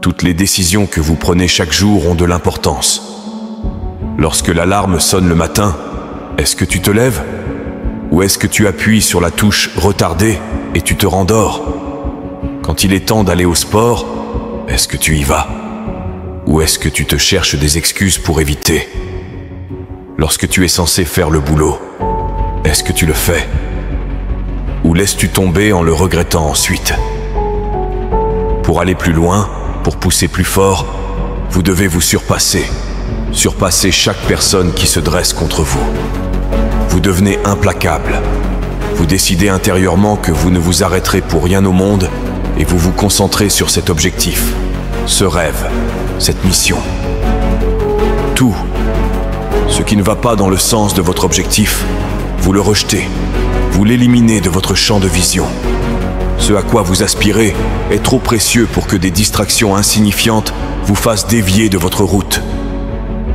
Toutes les décisions que vous prenez chaque jour ont de l'importance. Lorsque l'alarme sonne le matin, est-ce que tu te lèves? Ou est-ce que tu appuies sur la touche « Retarder » et tu te rendors? Quand il est temps d'aller au sport, est-ce que tu y vas? Ou est-ce que tu te cherches des excuses pour éviter? Lorsque tu es censé faire le boulot, est-ce que tu le fais? Ou laisses-tu tomber en le regrettant ensuite? Pour aller plus loin, pour pousser plus fort, vous devez vous surpasser. Surpasser chaque personne qui se dresse contre vous. Vous devenez implacable. Vous décidez intérieurement que vous ne vous arrêterez pour rien au monde et vous vous concentrez sur cet objectif, ce rêve, cette mission. Tout ce qui ne va pas dans le sens de votre objectif, vous le rejetez, vous l'éliminez de votre champ de vision. Ce à quoi vous aspirez est trop précieux pour que des distractions insignifiantes vous fassent dévier de votre route.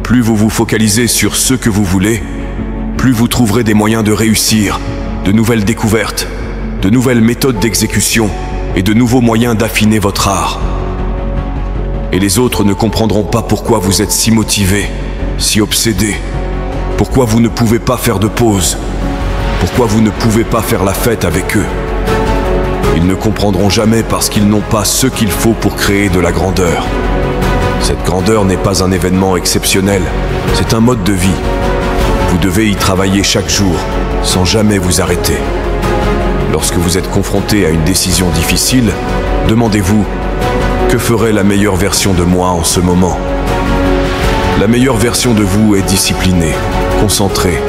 Plus vous vous focalisez sur ce que vous voulez, plus vous trouverez des moyens de réussir, de nouvelles découvertes, de nouvelles méthodes d'exécution et de nouveaux moyens d'affiner votre art. Et les autres ne comprendront pas pourquoi vous êtes si motivé, si obsédé, pourquoi vous ne pouvez pas faire de pause, pourquoi vous ne pouvez pas faire la fête avec eux. Ils ne comprendront jamais parce qu'ils n'ont pas ce qu'il faut pour créer de la grandeur. Cette grandeur n'est pas un événement exceptionnel, c'est un mode de vie. Vous devez y travailler chaque jour, sans jamais vous arrêter. Lorsque vous êtes confronté à une décision difficile, demandez-vous « Que ferait la meilleure version de moi en ce moment ?» La meilleure version de vous est disciplinée, concentrée,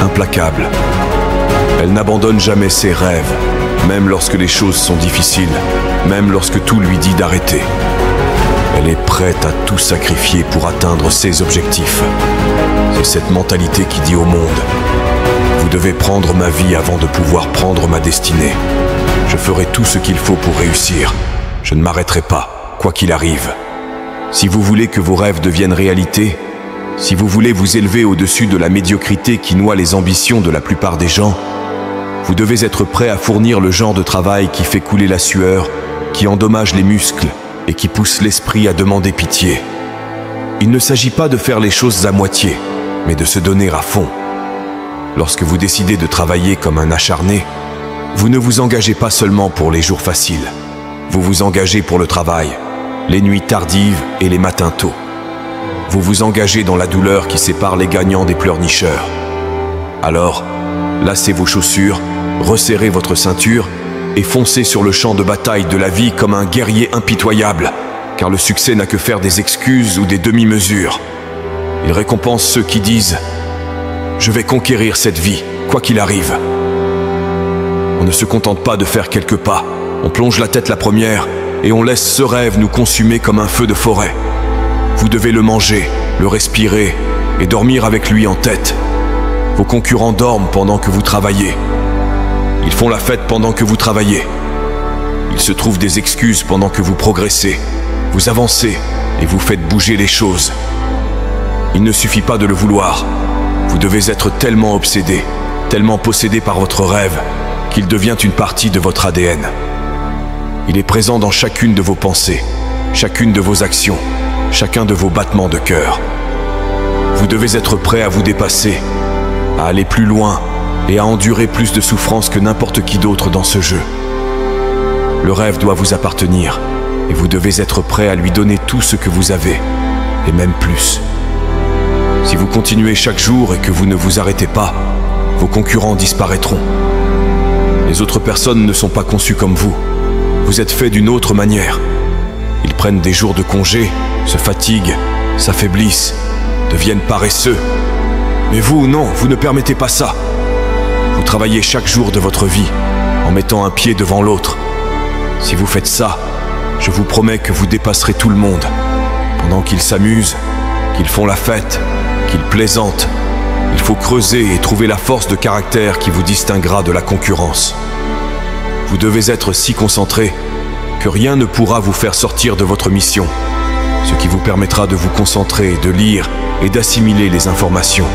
implacable. Elle n'abandonne jamais ses rêves, même lorsque les choses sont difficiles, même lorsque tout lui dit d'arrêter. Elle est prête à tout sacrifier pour atteindre ses objectifs. C'est cette mentalité qui dit au monde « Vous devez prendre ma vie avant de pouvoir prendre ma destinée. Je ferai tout ce qu'il faut pour réussir. Je ne m'arrêterai pas, quoi qu'il arrive. » Si vous voulez que vos rêves deviennent réalité, si vous voulez vous élever au-dessus de la médiocrité qui noie les ambitions de la plupart des gens, vous devez être prêt à fournir le genre de travail qui fait couler la sueur, qui endommage les muscles et qui pousse l'esprit à demander pitié. Il ne s'agit pas de faire les choses à moitié, mais de se donner à fond. Lorsque vous décidez de travailler comme un acharné, vous ne vous engagez pas seulement pour les jours faciles. Vous vous engagez pour le travail, les nuits tardives et les matins tôt. Vous vous engagez dans la douleur qui sépare les gagnants des pleurnicheurs. Alors, lacez vos chaussures, resserrez votre ceinture et foncez sur le champ de bataille de la vie comme un guerrier impitoyable, car le succès n'a que faire des excuses ou des demi-mesures. Il récompense ceux qui disent « Je vais conquérir cette vie, quoi qu'il arrive ». On ne se contente pas de faire quelques pas, on plonge la tête la première et on laisse ce rêve nous consumer comme un feu de forêt. Vous devez le manger, le respirer et dormir avec lui en tête. Vos concurrents dorment pendant que vous travaillez. Ils font la fête pendant que vous travaillez. Ils se trouvent des excuses pendant que vous progressez. Vous avancez et vous faites bouger les choses. Il ne suffit pas de le vouloir. Vous devez être tellement obsédé, tellement possédé par votre rêve, qu'il devient une partie de votre ADN. Il est présent dans chacune de vos pensées, chacune de vos actions, chacun de vos battements de cœur. Vous devez être prêt à vous dépasser, à aller plus loin et à endurer plus de souffrances que n'importe qui d'autre dans ce jeu. Le rêve doit vous appartenir et vous devez être prêt à lui donner tout ce que vous avez, et même plus. Si vous continuez chaque jour et que vous ne vous arrêtez pas, vos concurrents disparaîtront. Les autres personnes ne sont pas conçues comme vous. Vous êtes fait d'une autre manière. Ils prennent des jours de congé, se fatiguent, s'affaiblissent, deviennent paresseux. Mais vous, non, vous ne permettez pas ça. Vous travaillez chaque jour de votre vie, en mettant un pied devant l'autre. Si vous faites ça, je vous promets que vous dépasserez tout le monde. Pendant qu'ils s'amusent, qu'ils font la fête, qu'ils plaisantent, il faut creuser et trouver la force de caractère qui vous distinguera de la concurrence. Vous devez être si concentré que rien ne pourra vous faire sortir de votre mission, ce qui vous permettra de vous concentrer, de lire et d'assimiler les informations.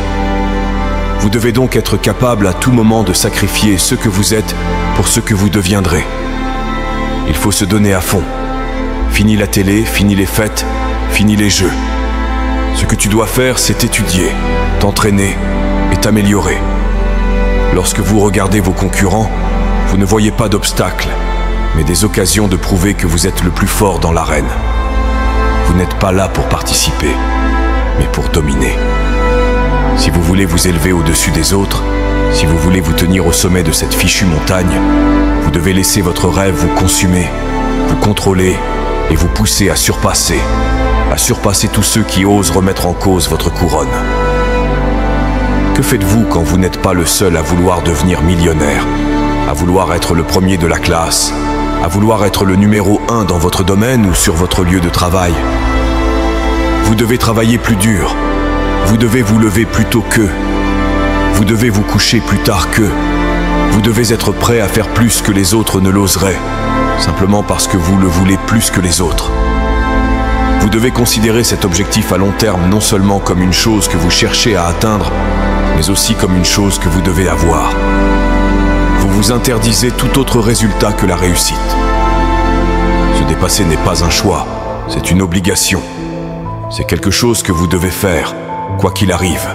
Vous devez donc être capable à tout moment de sacrifier ce que vous êtes pour ce que vous deviendrez. Il faut se donner à fond, Fini la télé, fini les fêtes, fini les jeux. Ce que tu dois faire, c'est étudier, t'entraîner et t'améliorer. Lorsque vous regardez vos concurrents, vous ne voyez pas d'obstacles, mais des occasions de prouver que vous êtes le plus fort dans l'arène. Vous n'êtes pas là pour participer, mais pour dominer. Si vous voulez vous élever au-dessus des autres, si vous voulez vous tenir au sommet de cette fichue montagne, vous devez laisser votre rêve vous consumer, vous contrôler et vous pousser à surpasser tous ceux qui osent remettre en cause votre couronne. Que faites-vous quand vous n'êtes pas le seul à vouloir devenir millionnaire, à vouloir être le premier de la classe, à vouloir être le numéro 1 dans votre domaine ou sur votre lieu de travail? Vous devez travailler plus dur, vous devez vous lever plus tôt qu'eux, vous devez vous coucher plus tard qu'eux, vous devez être prêt à faire plus que les autres ne l'oseraient, simplement parce que vous le voulez plus que les autres. Vous devez considérer cet objectif à long terme non seulement comme une chose que vous cherchez à atteindre, mais aussi comme une chose que vous devez avoir. Vous vous interdisez tout autre résultat que la réussite. Se dépasser n'est pas un choix, c'est une obligation. C'est quelque chose que vous devez faire, quoi qu'il arrive.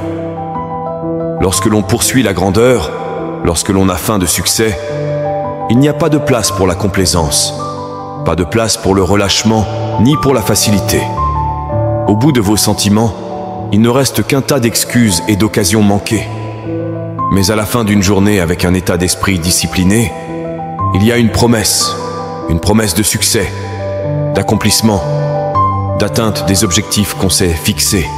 Lorsque l'on poursuit la grandeur, lorsque l'on a faim de succès, il n'y a pas de place pour la complaisance, pas de place pour le relâchement, ni pour la facilité. Au bout de vos sentiments, il ne reste qu'un tas d'excuses et d'occasions manquées. Mais à la fin d'une journée avec un état d'esprit discipliné, il y a une promesse de succès, d'accomplissement, d'atteinte des objectifs qu'on s'est fixés.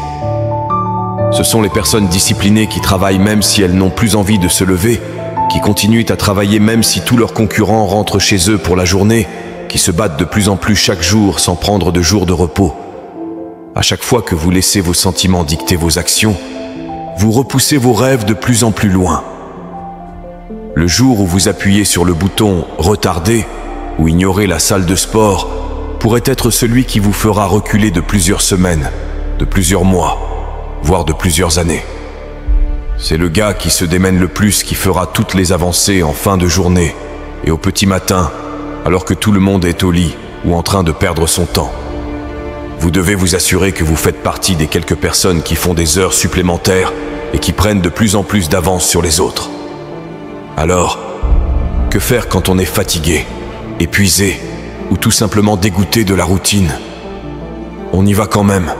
Ce sont les personnes disciplinées qui travaillent même si elles n'ont plus envie de se lever, qui continuent à travailler même si tous leurs concurrents rentrent chez eux pour la journée, qui se battent de plus en plus chaque jour sans prendre de jour de repos. À chaque fois que vous laissez vos sentiments dicter vos actions, vous repoussez vos rêves de plus en plus loin. Le jour où vous appuyez sur le bouton « Retarder » ou ignorer la salle de sport pourrait être celui qui vous fera reculer de plusieurs semaines, de plusieurs mois, voire de plusieurs années. C'est le gars qui se démène le plus qui fera toutes les avancées en fin de journée et au petit matin, alors que tout le monde est au lit ou en train de perdre son temps. Vous devez vous assurer que vous faites partie des quelques personnes qui font des heures supplémentaires et qui prennent de plus en plus d'avance sur les autres. Alors, que faire quand on est fatigué, épuisé ou tout simplement dégoûté de la routine? On y va quand même.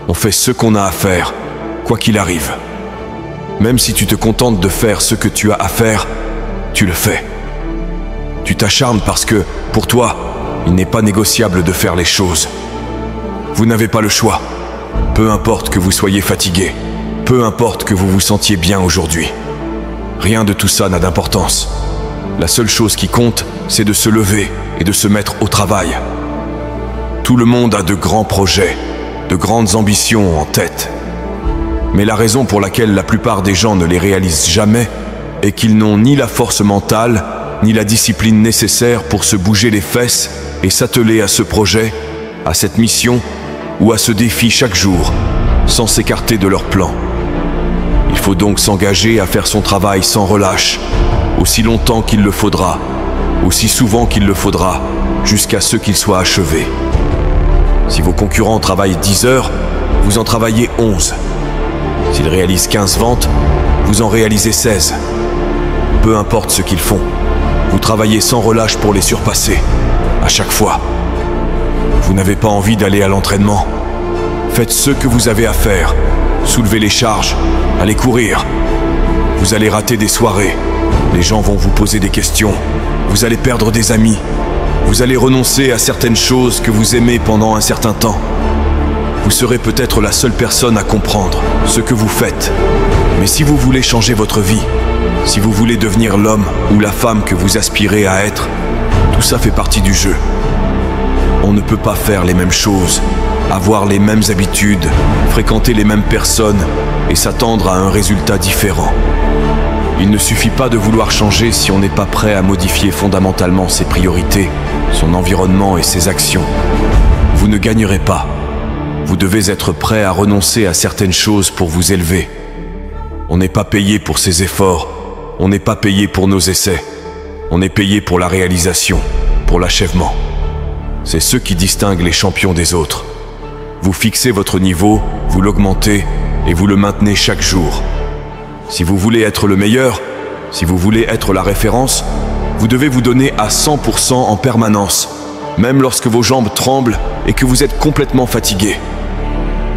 On fait ce qu'on a à faire, quoi qu'il arrive. Même si tu te contentes de faire ce que tu as à faire, tu le fais. Tu t'acharnes parce que, pour toi, il n'est pas négociable de faire les choses. Vous n'avez pas le choix. Peu importe que vous soyez fatigué, peu importe que vous vous sentiez bien aujourd'hui. Rien de tout ça n'a d'importance. La seule chose qui compte, c'est de se lever et de se mettre au travail. Tout le monde a de grands projets, de grandes ambitions en tête. Mais la raison pour laquelle la plupart des gens ne les réalisent jamais est qu'ils n'ont ni la force mentale, ni la discipline nécessaire pour se bouger les fesses et s'atteler à ce projet, à cette mission ou à ce défi chaque jour, sans s'écarter de leur plan. Il faut donc s'engager à faire son travail sans relâche, aussi longtemps qu'il le faudra, aussi souvent qu'il le faudra, jusqu'à ce qu'il soit achevé. Si vos concurrents travaillent 10 heures, vous en travaillez 11. S'ils réalisent 15 ventes, vous en réalisez 16. Peu importe ce qu'ils font, vous travaillez sans relâche pour les surpasser, à chaque fois. Vous n'avez pas envie d'aller à l'entraînement? Faites ce que vous avez à faire. Soulevez les charges, allez courir. Vous allez rater des soirées, les gens vont vous poser des questions, vous allez perdre des amis, vous allez renoncer à certaines choses que vous aimez pendant un certain temps. Vous serez peut-être la seule personne à comprendre ce que vous faites. Mais si vous voulez changer votre vie, si vous voulez devenir l'homme ou la femme que vous aspirez à être, tout ça fait partie du jeu. On ne peut pas faire les mêmes choses, avoir les mêmes habitudes, fréquenter les mêmes personnes et s'attendre à un résultat différent. Il ne suffit pas de vouloir changer si on n'est pas prêt à modifier fondamentalement ses priorités, son environnement et ses actions. Vous ne gagnerez pas. Vous devez être prêt à renoncer à certaines choses pour vous élever. On n'est pas payé pour ses efforts, on n'est pas payé pour nos essais. On est payé pour la réalisation, pour l'achèvement. c'est ce qui distingue les champions des autres. Vous fixez votre niveau, vous l'augmentez et vous le maintenez chaque jour. Si vous voulez être le meilleur, si vous voulez être la référence, vous devez vous donner à 100% en permanence, même lorsque vos jambes tremblent et que vous êtes complètement fatigué.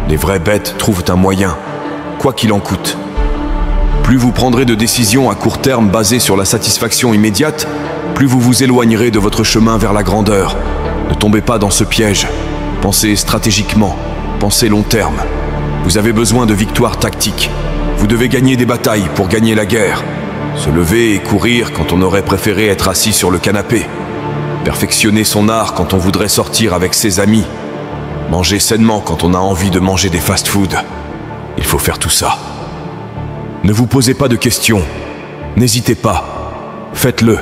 Les vraies bêtes trouvent un moyen, quoi qu'il en coûte. Plus vous prendrez de décisions à court terme basées sur la satisfaction immédiate, plus vous vous éloignerez de votre chemin vers la grandeur. Ne tombez pas dans ce piège. Pensez stratégiquement, pensez long terme. Vous avez besoin de victoires tactiques. Vous devez gagner des batailles pour gagner la guerre. Se lever et courir quand on aurait préféré être assis sur le canapé. Perfectionner son art quand on voudrait sortir avec ses amis. Manger sainement quand on a envie de manger des fast-foods. Il faut faire tout ça. Ne vous posez pas de questions. N'hésitez pas. Faites-le.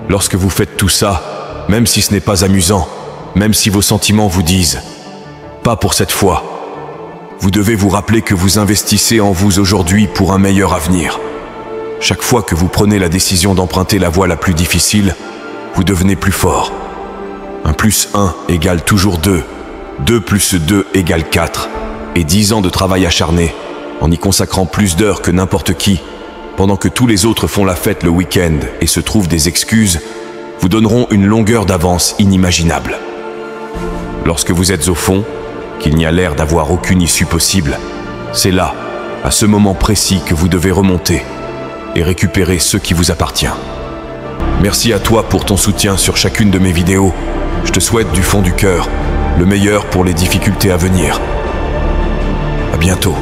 Lorsque vous faites tout ça, même si ce n'est pas amusant, même si vos sentiments vous disent « pas pour cette fois », vous devez vous rappeler que vous investissez en vous aujourd'hui pour un meilleur avenir. Chaque fois que vous prenez la décision d'emprunter la voie la plus difficile, vous devenez plus fort. 1 + 1 égale toujours 2, 2 + 2 égale 4, et 10 ans de travail acharné, en y consacrant plus d'heures que n'importe qui, pendant que tous les autres font la fête le week-end et se trouvent des excuses, vous donneront une longueur d'avance inimaginable. Lorsque vous êtes au fond, qu'il n'y a l'air d'avoir aucune issue possible, c'est là, à ce moment précis, que vous devez remonter et récupérer ce qui vous appartient. Merci à toi pour ton soutien sur chacune de mes vidéos. Je te souhaite du fond du cœur le meilleur pour les difficultés à venir. À bientôt.